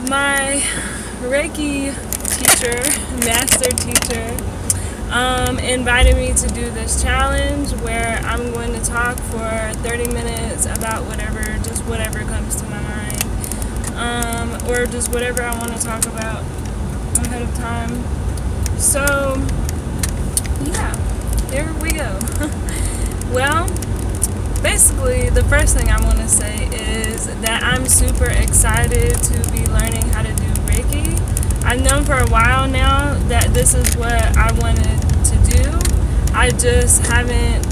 my Reiki teacher, master teacher, invited me to do this challenge where I'm going to talk for 30 minutes about just whatever comes to my mind, or just whatever I want to talk about ahead of time. So, yeah, here we go. Well, basically, the first thing I want to say is that I'm super excited to be learning how to do Reiki. I've known for a while now that this is what I wanted to do. I just haven't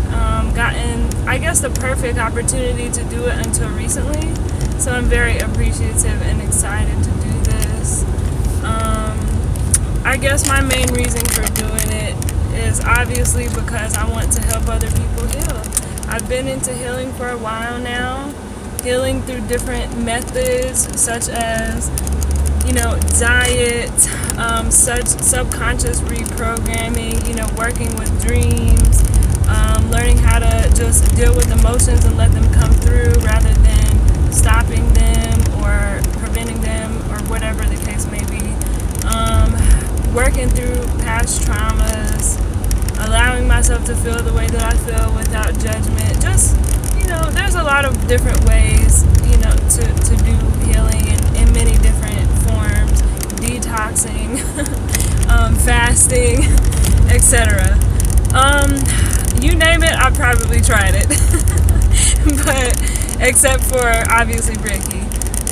gotten, I guess, the perfect opportunity to do it until recently. So I'm very appreciative and excited to do this. I guess my main reason for doing it is obviously because I want to help other people heal. I've been into healing for a while now, healing through different methods such as, diet, such subconscious reprogramming, working with dreams, learning how to just deal with emotions and let them come through rather than stopping them or preventing them or whatever the case may be. Working through past traumas, allowing myself to feel the way that I feel without judgment. Just, there's a lot of different ways, to do healing in many different forms. Detoxing, fasting, etc. You name it, I've probably tried it. But, except for, obviously, Reiki.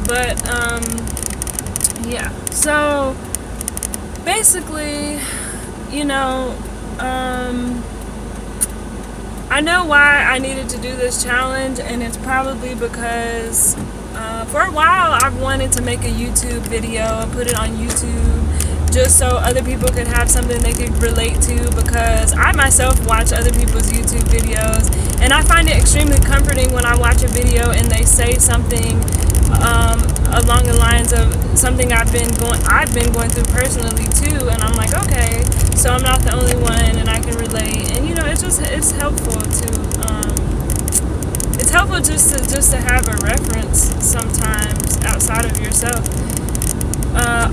But, yeah. So, basically, I know why I needed to do this challenge, and it's probably because for a while I've wanted to make a YouTube video and put it on YouTube just so other people could have something they could relate to, because I myself watch other people's YouTube videos and I find it extremely comforting when I watch a video and they say something along the lines of something I've been going through personally too, and I'm like, okay, so I'm not the only one and I can relate. And it's helpful just to have a reference sometimes outside of yourself.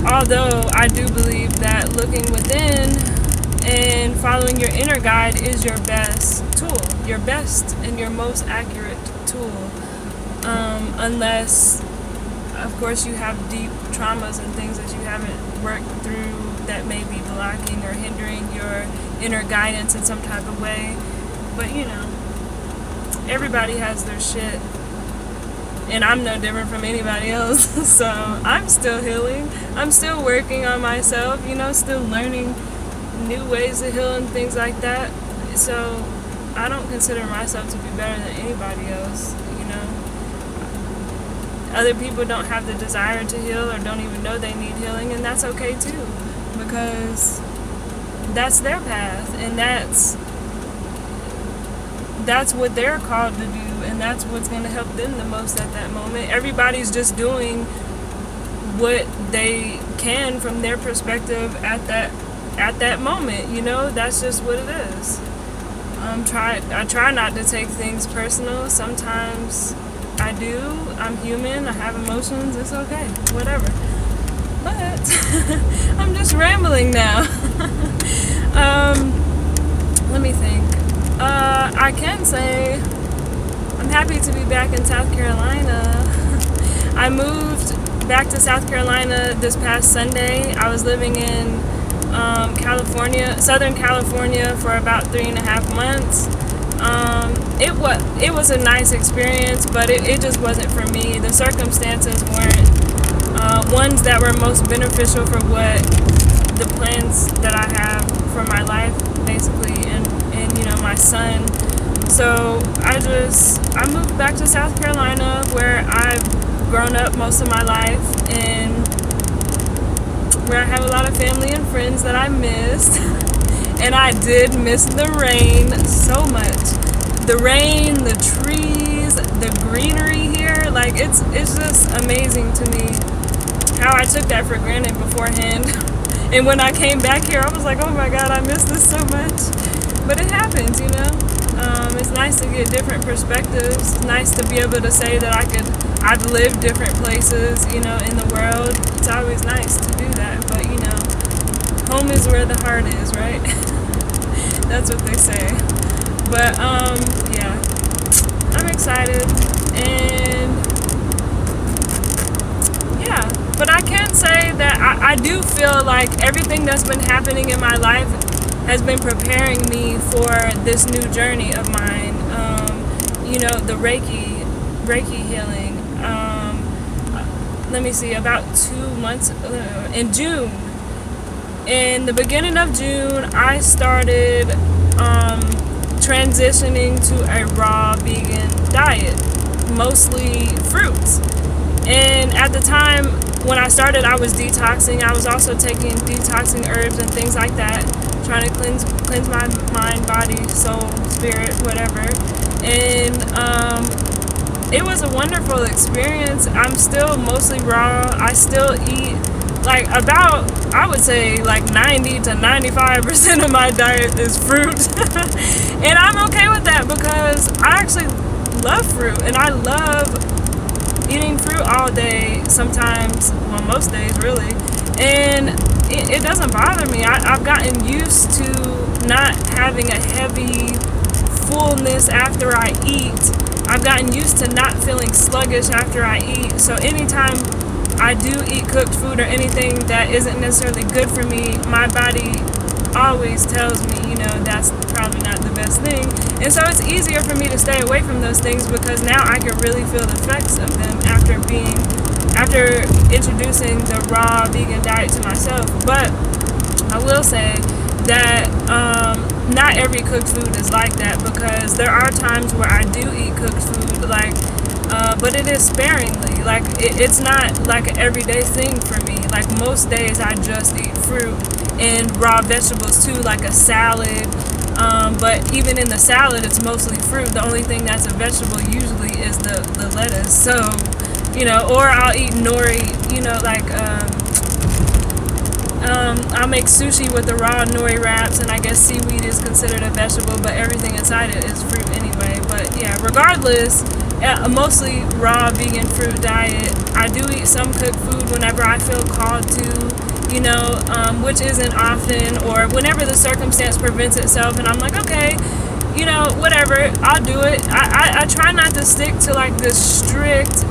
Although I do believe that looking within and following your inner guide is your best tool, your best and your most accurate tool, unless of course you have deep traumas and things that you haven't worked through that may be blocking or hindering your inner guidance in some type of way. But everybody has their shit, and I'm no different from anybody else. So I'm still healing, I'm still working on myself, still learning new ways to heal and things like that. So I don't consider myself to be better than anybody else. Other people don't have the desire to heal or don't even know they need healing, and that's okay too, because that's their path, and that's what they're called to do, and that's what's going to help them the most at that moment. Everybody's just doing what they can from their perspective at that moment. That's just what it is. I try not to take things personal. Sometimes I do. I'm human. I have emotions. It's okay. Whatever. But I'm just rambling now. Let me think. I can say I'm happy to be back in South Carolina. I moved back to South Carolina this past Sunday. I was living in Southern California for about 3.5 months. It was a nice experience, but it just wasn't for me. The circumstances weren't ones that were most beneficial for what the plans that I have for my life, basically, and my son. So I moved back to South Carolina, where I've grown up most of my life, and where I have a lot of family and friends that I missed. And I did miss the rain so much. The rain, the trees, the greenery here, like it's just amazing to me how I took that for granted beforehand. And when I came back here, I was like, oh my God, I miss this so much. But it happens, It's nice to get different perspectives. It's nice to be able to say that I've lived different places, in the world. It's always nice to do that, but home is where the heart is, right? That's what they say. But yeah, I'm excited, and yeah, but I can say that I do feel like everything that's been happening in my life has been preparing me for this new journey of mine. The Reiki healing. Let me see, about 2 months in June. In the beginning of June, I started transitioning to a raw vegan diet, mostly fruits. And at the time when I started, I was detoxing. I was also taking detoxing herbs and things like that, trying to cleanse my mind, body, soul, spirit, whatever. And it was a wonderful experience. I'm still mostly raw. I still eat I would say 90 to 95% of my diet is fruit. And I'm okay with that because I actually love fruit, and I love eating fruit all day, sometimes, well, most days really, and it doesn't bother me. I've gotten used to not having a heavy fullness after I eat. I've gotten used to not feeling sluggish after I eat. So anytime I do eat cooked food or anything that isn't necessarily good for me, my body always tells me, that's probably not the best thing. And so it's easier for me to stay away from those things because now I can really feel the effects of them after introducing the raw vegan diet to myself. But I will say that not every cooked food is like that, because there are times where I do eat cooked food, but it is sparingly. It's not like an everyday thing for me. Most days I just eat fruit and raw vegetables too, like a salad. But even in the salad, it's mostly fruit. The only thing that's a vegetable usually is the lettuce. So, or I'll eat nori, I'll make sushi with the raw nori wraps, and I guess seaweed is considered a vegetable, but everything inside it is fruit anyway. But yeah, regardless, a mostly raw vegan fruit diet. I do eat some cooked food whenever I feel called to, which isn't often, or whenever the circumstance prevents itself, and I'm like, okay, whatever, I'll do it. I try not to stick to this strict,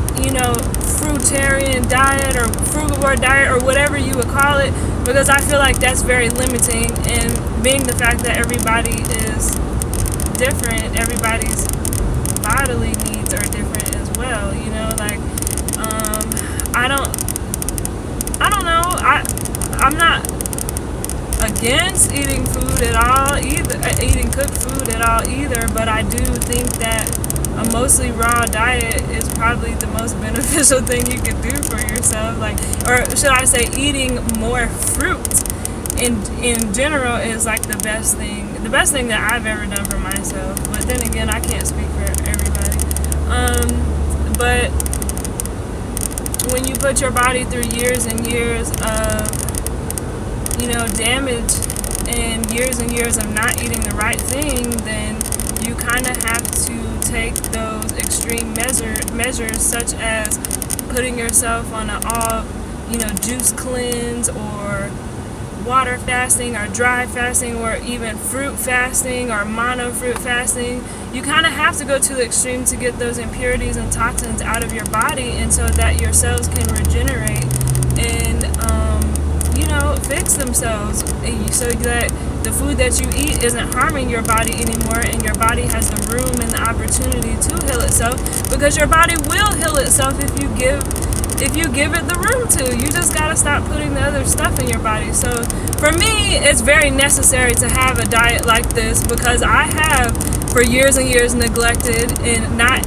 fruitarian diet or frugivore diet or whatever you would call it, because I feel like that's very limiting. And being the fact that everybody is different, everybody's bodily needs are different as well, I don't know, I'm not against eating food at all either, eating cooked food at all either, but I do think that a mostly raw diet is probably the most beneficial thing you can do for yourself, or should I say eating more fruit in general is the best thing that I've ever done for myself. But then again, I can't speak for everybody. But when you put your body through years and years of damage and years of not eating the right thing, then you kind of have to take those extreme measures, such as putting yourself on an all juice cleanse, or water fasting, or dry fasting, or even fruit fasting, or mono fruit fasting. You kind of have to go to the extreme to get those impurities and toxins out of your body, and so that your cells can regenerate and fix themselves, so that the food that you eat isn't harming your body anymore, and your body has the room and the opportunity to heal itself, because your body will heal itself if you give it the room to. You just gotta stop putting the other stuff in your body. So for me, it's very necessary to have a diet like this, because I have for years and years neglected and not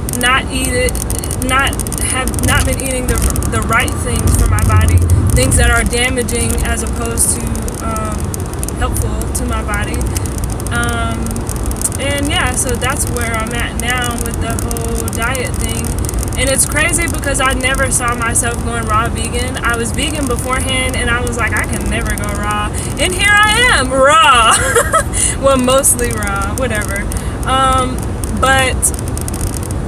been eating the right things for my body, things that are damaging as opposed to helpful to my body. And yeah, so that's where I'm at now with the whole diet thing. And it's crazy because I never saw myself going raw vegan. I was vegan beforehand, and I was like, I can never go raw. And here I am, raw. Well, mostly raw, whatever. But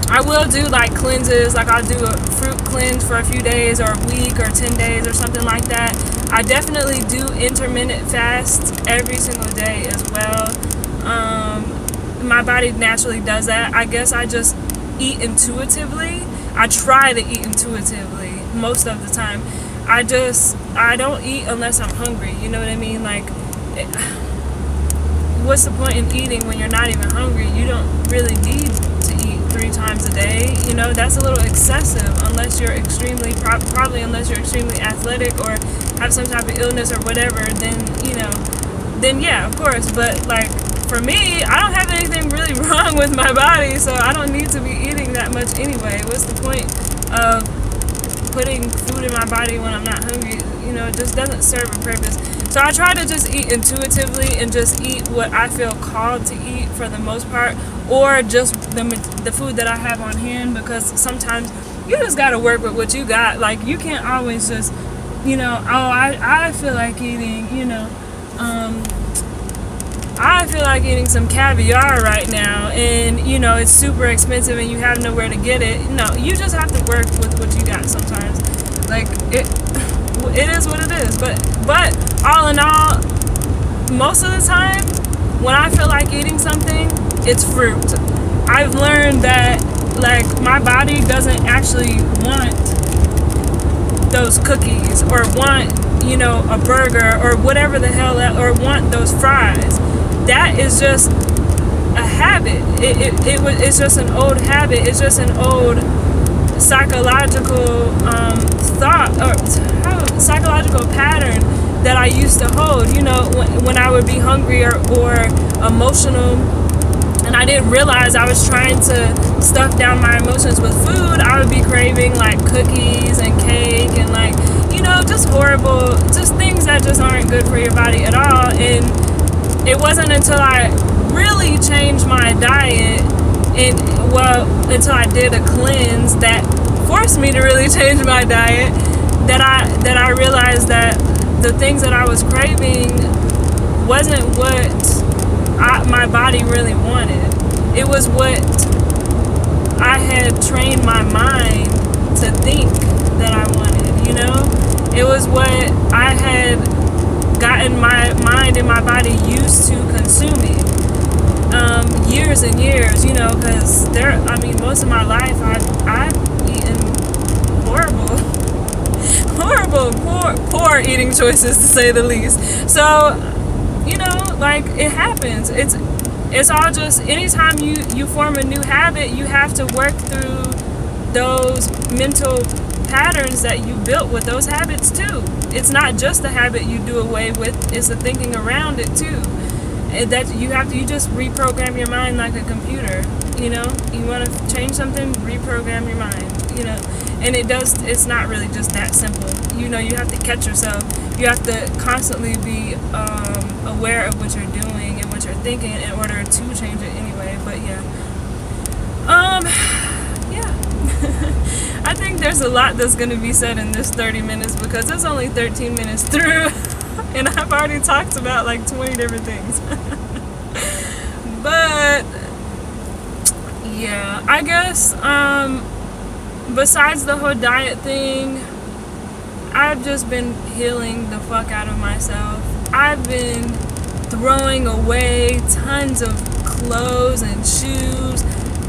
I will do like cleanses, like I'll do a fruit cleanse for a few days or a week or 10 days or something like that. I definitely do intermittent fast every single day as well. My body naturally does that. I guess I just eat intuitively. I try to eat intuitively most of the time. I don't eat unless I'm hungry. You know what I mean? Like, what's the point in eating when you're not even hungry? You don't really need to eat 3 times a day. You know, that's a little excessive unless you're extremely, probably unless you're extremely athletic or have some type of illness or whatever, then, then yeah, of course. But like, for me, I don't have anything really wrong with my body, so I don't need to be eating that much anyway. What's the point of putting food in my body when I'm not hungry? It just doesn't serve a purpose. So I try to just eat intuitively and just eat what I feel called to eat for the most part, or just the food that I have on hand, because sometimes you just got to work with what you got. Like, you can't always just, I feel like eating, I feel like eating some caviar right now, and it's super expensive and you have nowhere to get it. No, you just have to work with what you got sometimes. Like, it is what it is. But all in all, most of the time when I feel like eating something, it's fruit. I've learned that, like, my body doesn't actually want those cookies or want, a burger or whatever the hell, or want those fries. That is just a habit. It's just an old habit. It's just an old psychological thought or psychological pattern that I used to hold. When I would be hungry or emotional, and I didn't realize I was trying to stuff down my emotions with food, I would be craving like cookies and cake and like, just horrible, just things that just aren't good for your body at all. And it wasn't until I really changed my diet, until I did a cleanse that forced me to really change my diet, that I realized that the things that I was craving wasn't what my body really wanted. It was what I had trained my mind to think that I wanted, It was what I had gotten my mind and my body used to consuming years and years, because most of my life I've eaten poor eating choices, to say the least. So, like, it happens. It's all just, anytime you form a new habit, you have to work through those mental patterns that you built with those habits too. It's not just the habit you do away with, it's the thinking around it too. That you just reprogram your mind like a computer. You want to change something, reprogram your mind. And it's not really just that simple. You have to catch yourself. You have to constantly be aware of what you're doing and what you're thinking in order to change it anyway. But yeah. I think there's a lot that's going to be said in this 30 minutes because it's only 13 minutes through and I've already talked about like 20 different things. But yeah, I guess besides the whole diet thing, I've just been healing the fuck out of myself. I've been throwing away tons of clothes and shoes,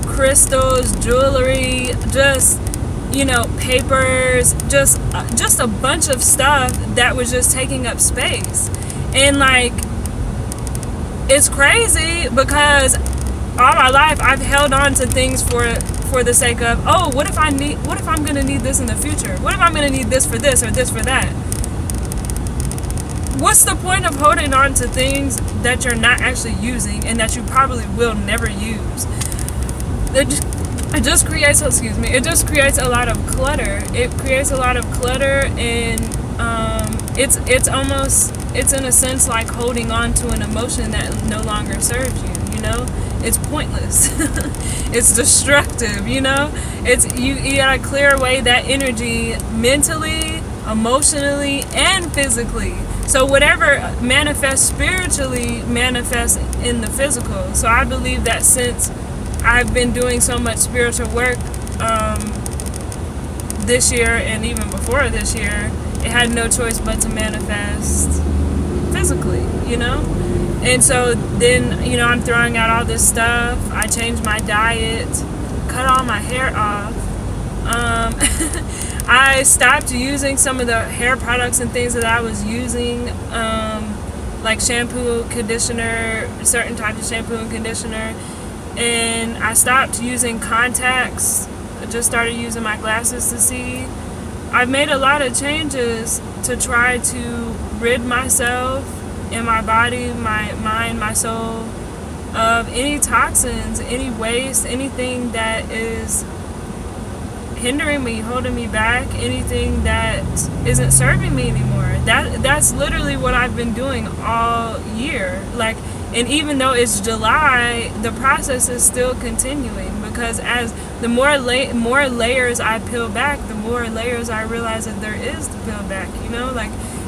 crystals, jewelry, just papers, just a bunch of stuff that was just taking up space. And like, it's crazy because all my life I've held on to things for the sake of, what if I'm gonna need this in the future? What if I'm gonna need this for this or this for that? What's the point of holding on to things that you're not actually using and that you probably will never use? It just creates a lot of clutter. It creates a lot of clutter, and it's in a sense like holding on to an emotion that no longer serves you. It's pointless. It's destructive. It's you gotta clear away that energy mentally, emotionally, and physically. So whatever manifests spiritually manifests in the physical. So I believe that since I've been doing so much spiritual work this year and even before this year, it had no choice but to manifest physically, And so then, I'm throwing out all this stuff. I changed my diet, cut all my hair off. I stopped using some of the hair products and things that I was using, like shampoo, conditioner, certain types of shampoo and conditioner. And I stopped using contacts. I just started using my glasses to see. I've made a lot of changes to try to rid myself and my body, my mind, my soul of any toxins, any waste, anything that is hindering me, holding me back, anything that isn't serving me anymore. That's literally what I've been doing all year. And even though it's July, the process is still continuing, because as the more layers I peel back, the more layers I realize that there is to peel back.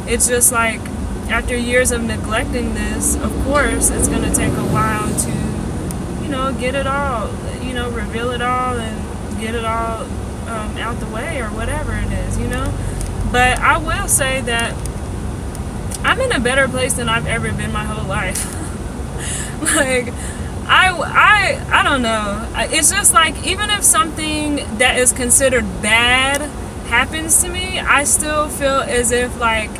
It's just like after years of neglecting this, of course, it's going to take a while to, get it all, reveal it all and get it all out the way or whatever it is, But I will say that I'm in a better place than I've ever been my whole life. I don't know. It's just like, even if something that is considered bad happens to me, I still feel as if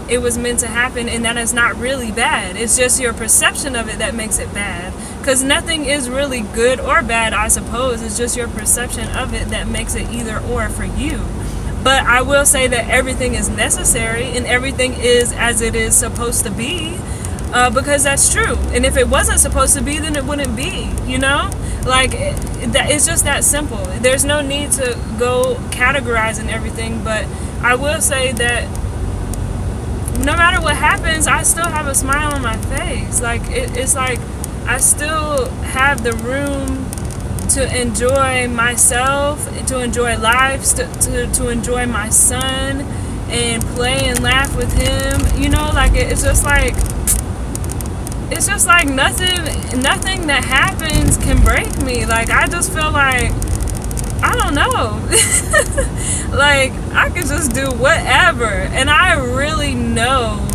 it was meant to happen, and that it's not really bad. It's just your perception of it that makes it bad. Because nothing is really good or bad, I suppose. It's just your perception of it that makes it either or for you. But I will say that everything is necessary and everything is as it is supposed to be. Because that's true. And if it wasn't supposed to be, then it wouldn't be, It's just that simple. There's no need to go categorizing everything, but I will say that no matter what happens, I still have a smile on my face. It's like I still have the room to enjoy myself, to enjoy life, to enjoy my son and play and laugh with him. It's just like nothing that happens can break me. I just feel like, I don't know. I could just do whatever. And I really know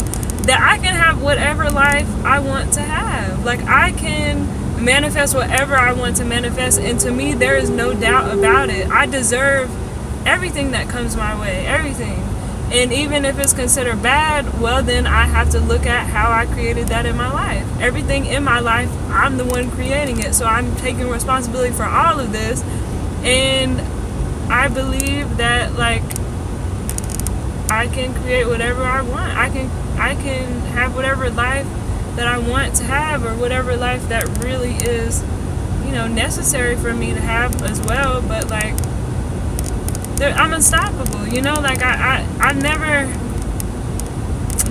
that I can have whatever life I want to have. I can manifest whatever I want to manifest. And to me, there is no doubt about it. I deserve everything that comes my way. Everything. And even if it's considered bad, well, then I have to look at how I created that in my life. Everything in my life, I'm the one creating it. So I'm taking responsibility for all of this. And I believe that, I can create whatever I want. I can have whatever life that I want to have, or whatever life that really is, necessary for me to have as well. But, I'm unstoppable, I've never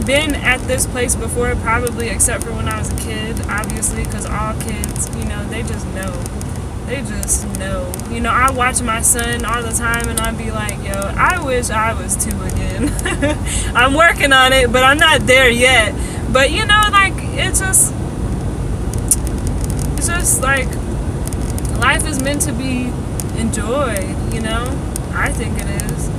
been at this place before, probably, except for when I was a kid, obviously, because all kids, they just know. They just know. I watch my son all the time, and I'd be like, yo, I wish I was 2 again. I'm working on it, but I'm not there yet. But, it's just life is meant to be enjoyed, I think it is.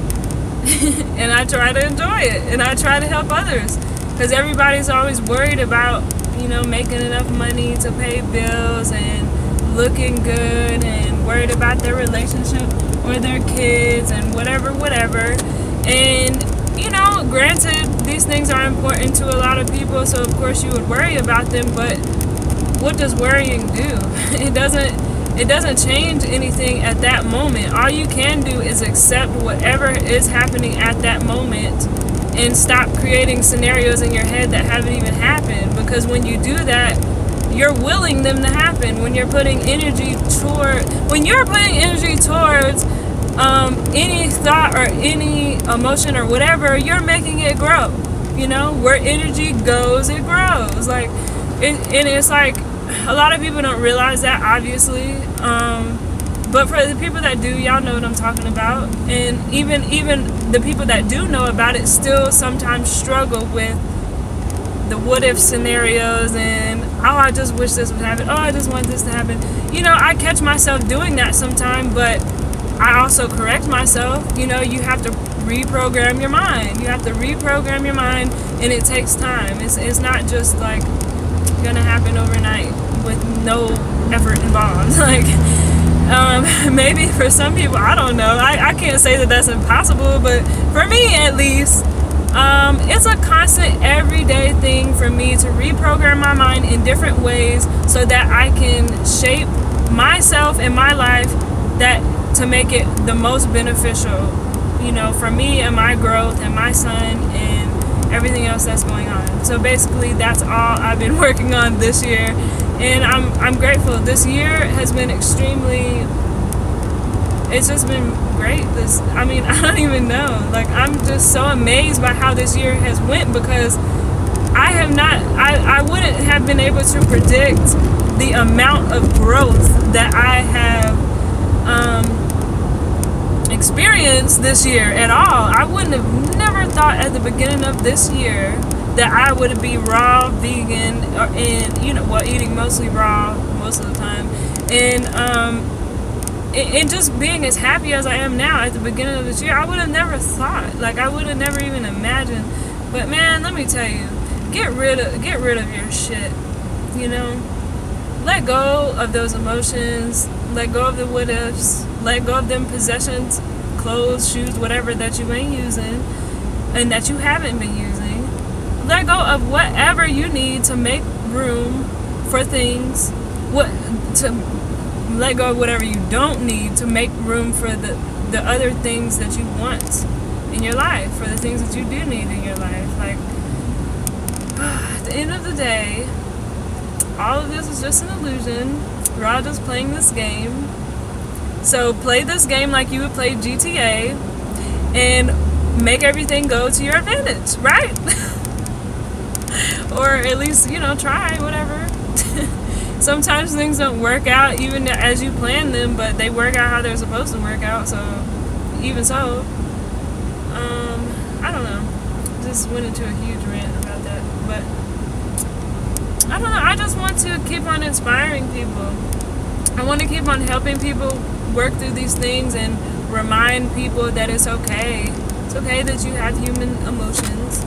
And I try to enjoy it, and I try to help others, because everybody's always worried about, making enough money to pay bills and looking good, and worried about their relationship or their kids and whatever. And, granted, these things are important to a lot of people, so of course you would worry about them, but what does worrying do? It doesn't change anything at that moment. All you can do is accept whatever is happening at that moment and stop creating scenarios in your head that haven't even happened. Because when you do that, you're willing them to happen. When you're putting energy towards any thought or any emotion or whatever, you're making it grow. Where energy goes, it grows. And it's like, a lot of people don't realize that, obviously, but for the people that do, y'all know what I'm talking about. And even the people that do know about it still sometimes struggle with the what if scenarios and, oh, I just wish this would happen. Oh, I just want this to happen. I catch myself doing that sometime, but I also correct myself. You have to reprogram your mind. You have to reprogram your mind, and it takes time. It's not just like gonna happen overnight with no effort involved. Maybe for some people, I don't know. I can't say that that's impossible, but for me at least, it's a constant everyday thing for me to reprogram my mind in different ways so that I can shape myself and my life to make it the most beneficial, for me and my growth and my son and everything else that's going on. So basically that's all I've been working on this year, and I'm grateful. This year has been it's just been great. I don't even know. I'm just so amazed by how this year has went, because I wouldn't have been able to predict the amount of growth that I have experienced this year at all. I wouldn't have never thought at the beginning of this year that I would be raw vegan, and eating mostly raw most of the time, and just being as happy as I am now at the beginning of this year. I would have never thought. I would have never even imagined. But man, let me tell you, get rid of your shit. Let go of those emotions. Let go of the what ifs. Let go of them possessions, clothes, shoes, whatever that you ain't using and that you haven't been using. Let go of whatever you need to make room for things. Let go of whatever you don't need to make room for the other things that you want in your life, for the things that you do need in your life. At the end of the day, all of this is just an illusion. We're all just playing this game. So play this game like you would play GTA and make everything go to your advantage, right? Or at least, try, whatever. Sometimes things don't work out even as you plan them, but they work out how they're supposed to work out. So even so, I don't know. Just went into a huge rant about that, but I don't know. I just want to keep on inspiring people. I want to keep on helping people work through these things and remind people that it's okay. It's okay that you have human emotions.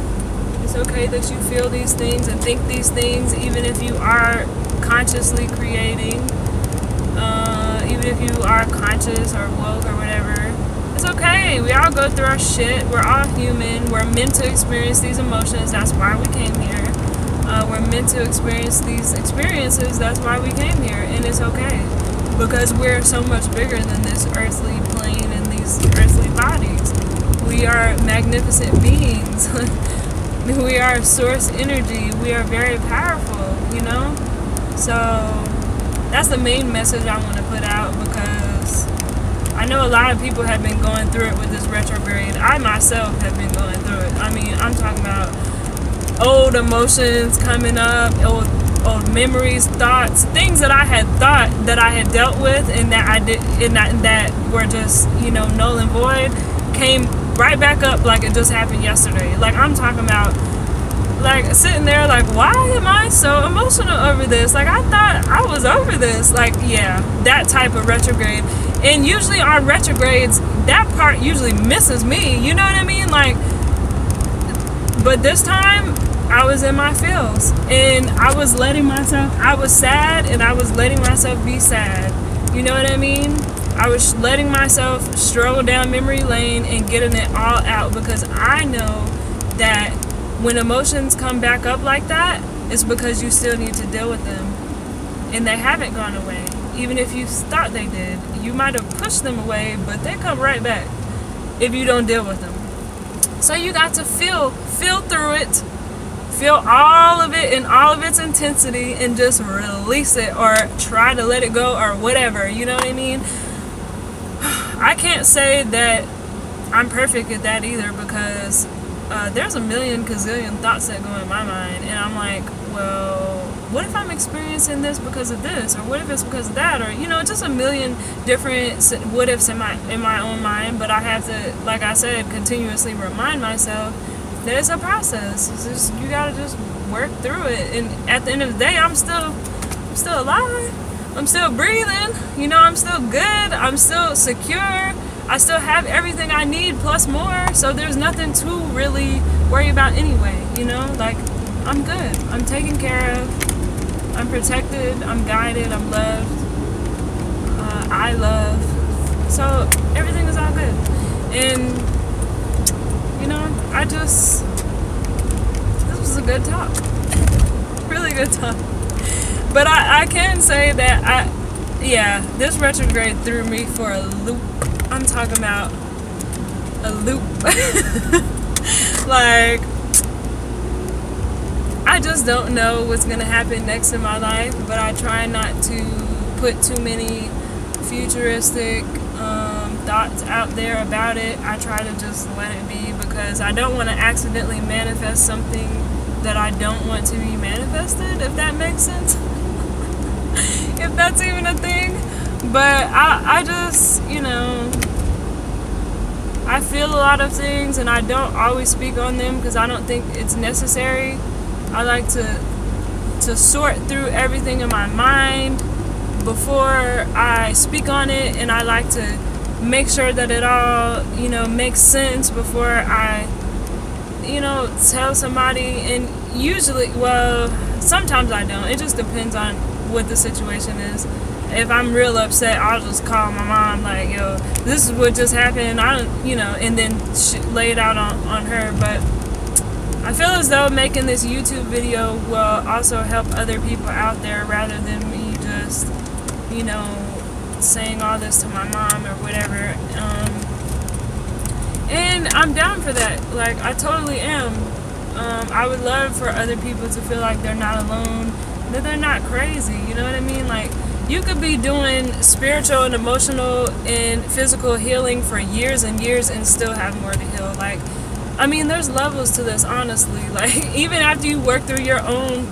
It's okay that you feel these things and think these things, even if you are consciously creating, even if you are conscious or woke or whatever. It's okay. We all go through our shit. We're all human. We're meant to experience these emotions. That's why we came here. We're meant to experience these experiences. That's why we came here. And it's okay, because we're so much bigger than this earthly plane and these earthly bodies. We are magnificent beings. We are source energy. We are very powerful, So that's the main message I want to put out, because I know a lot of people have been going through it with this retrograde. I myself have been going through it. I'm talking about old emotions coming up, old memories, thoughts, things that I had thought that I had dealt with and that I did, and that were just, null and void, came right back up like it just happened yesterday. I'm talking about, sitting there why am I so emotional over this? I thought I was over this. Yeah, that type of retrograde. And usually on retrogrades, that part usually misses me. You know what I mean? But this time, I was in my feels, and I was sad, and I was letting myself be sad. You know what I mean? I was letting myself stroll down memory lane and getting it all out, because I know that when emotions come back up like that, it's because you still need to deal with them, and they haven't gone away. Even if you thought they did, you might have pushed them away, but they come right back if you don't deal with them. So you got to feel through it. Feel all of it in all of its intensity and just release it, or try to let it go, or whatever. You know what I mean? I can't say that I'm perfect at that either, because there's a million gazillion thoughts that go in my mind, and I'm like, well, what if I'm experiencing this because of this, or what if it's because of that, or just a million different what ifs in my own mind. But I have to, like I said, continuously remind myself There's a process. It's just, you gotta just work through it. And at the end of the day, I'm still alive. I'm still breathing. You know, I'm still good. I'm still secure. I still have everything I need plus more. So there's nothing to really worry about anyway. You know, like, I'm good. I'm taken care of. I'm protected. I'm guided. I'm loved. I love. So everything is all good. And, you know, this was a good talk. Really good talk. But I can say that this retrograde threw me for a loop. I'm talking about a loop. Like, I just don't know what's going to happen next in my life, but I try not to put too many futuristic thoughts out there about it. I try to just let it be, because I don't want to accidentally manifest something that I don't want to be manifested, if that makes sense. If that's even a thing. But I just, you know, I feel a lot of things and I don't always speak on them because I don't think it's necessary. I like to sort through everything in my mind before I speak on it, and I like to make sure that it all, you know, makes sense before I, you know, tell somebody. And usually, well, sometimes I don't. It just depends on what the situation is. If I'm real upset, I'll just call my mom, like, yo, this is what just happened. I don't, you know, and then lay it out on her. But I feel as though making this YouTube video will also help other people out there, rather than me just, you know, saying all this to my mom or whatever. And I'm down for that. Like, I totally am. I would love for other people to feel like they're not alone, that they're not crazy. You know what I mean? Like, you could be doing spiritual and emotional and physical healing for years and years and still have more to heal. Like, I mean, there's levels to this, honestly. Like, even after you work through your own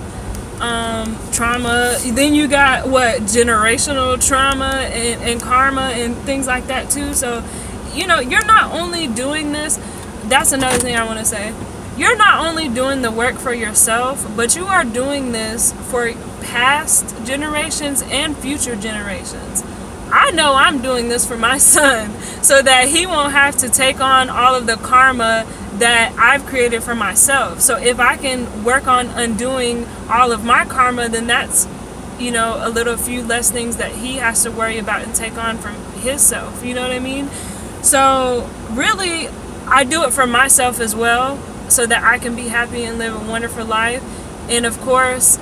trauma, then you got generational trauma and karma and things like that too. So, you know, you're not only doing this, that's another thing I want to say. You're not only doing the work for yourself, but you are doing this for past generations and future generations. I know I'm doing this for my son so that he won't have to take on all of the karma that I've created for myself. So if I can work on undoing all of my karma, then that's, you know, a few less things that he has to worry about and take on from his self. You know what I mean? So really, I do it for myself as well, so that I can be happy and live a wonderful life. And of course,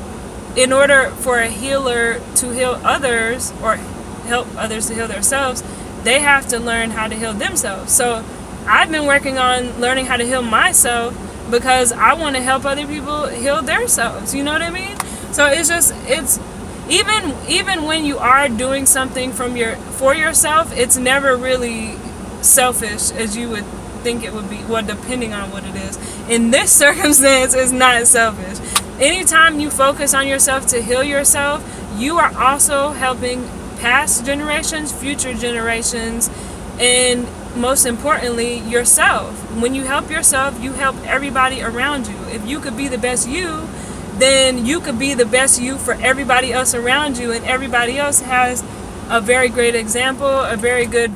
in order for a healer to heal others, or help others to heal themselves, they have to learn how to heal themselves. So I've been working on learning how to heal myself because I want to help other people heal themselves. You know what I mean? So it's even when you are doing something for yourself, it's never really selfish as you would think it would be. Well, depending on what it is. In this circumstance, it's not selfish. Anytime you focus on yourself to heal yourself, you are also helping past generations, future generations, and most importantly, yourself. When you help yourself, you help everybody around you. If you could be the best you, then you could be the best you for everybody else around you, and everybody else has a very great example, a very good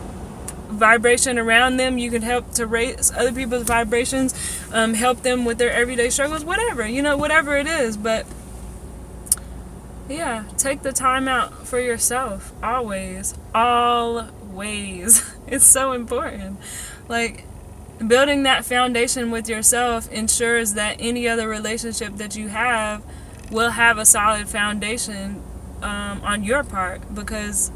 vibration around them. You can help to raise other people's vibrations, help them with their everyday struggles, whatever, you know, whatever it is. But yeah, take the time out for yourself. Always. It's so important. Like, building that foundation with yourself ensures that any other relationship that you have will have a solid foundation on your part, because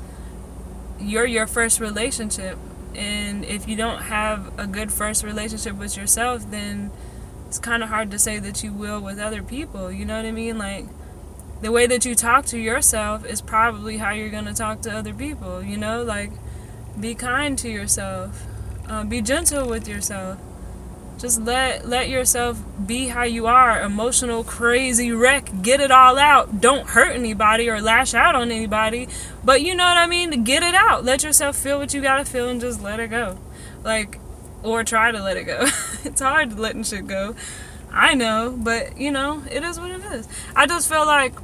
you're your first relationship. And if you don't have a good first relationship with yourself, then it's kind of hard to say that you will with other people. You know what I mean? Like, the way that you talk to yourself is probably how you're going to talk to other people. You know, like, be kind to yourself. Be gentle with yourself. Just let yourself be how you are. Emotional, crazy wreck. Get it all out. Don't hurt anybody or lash out on anybody. But you know what I mean? Get it out. Let yourself feel what you gotta feel and just let it go. Like, or try to let it go. It's hard letting shit go. I know, but you know, it is what it is. I just feel like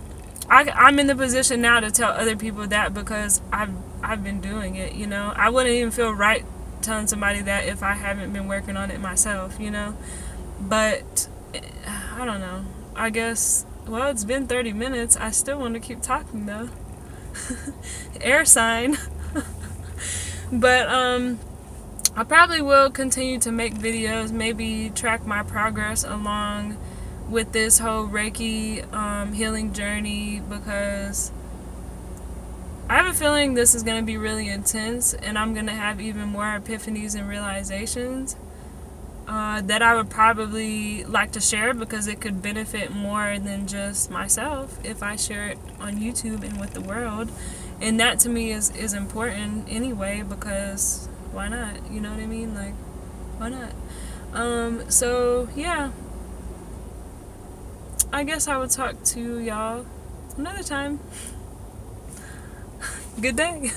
I'm in the position now to tell other people that because I've been doing it, you know. I wouldn't even feel right telling somebody that if I haven't been working on it myself, you know. But I don't know. I guess, well, it's been 30 minutes. I still want to keep talking though. Air sign. But I probably will continue to make videos, maybe track my progress along with this whole Reiki healing journey, because I have a feeling this is going to be really intense and I'm going to have even more epiphanies and realizations that I would probably like to share, because it could benefit more than just myself if I share it on YouTube and with the world. And that to me is important anyway, because why not? You know what I mean? Like, why not? So yeah, I guess I will talk to y'all another time. Good day.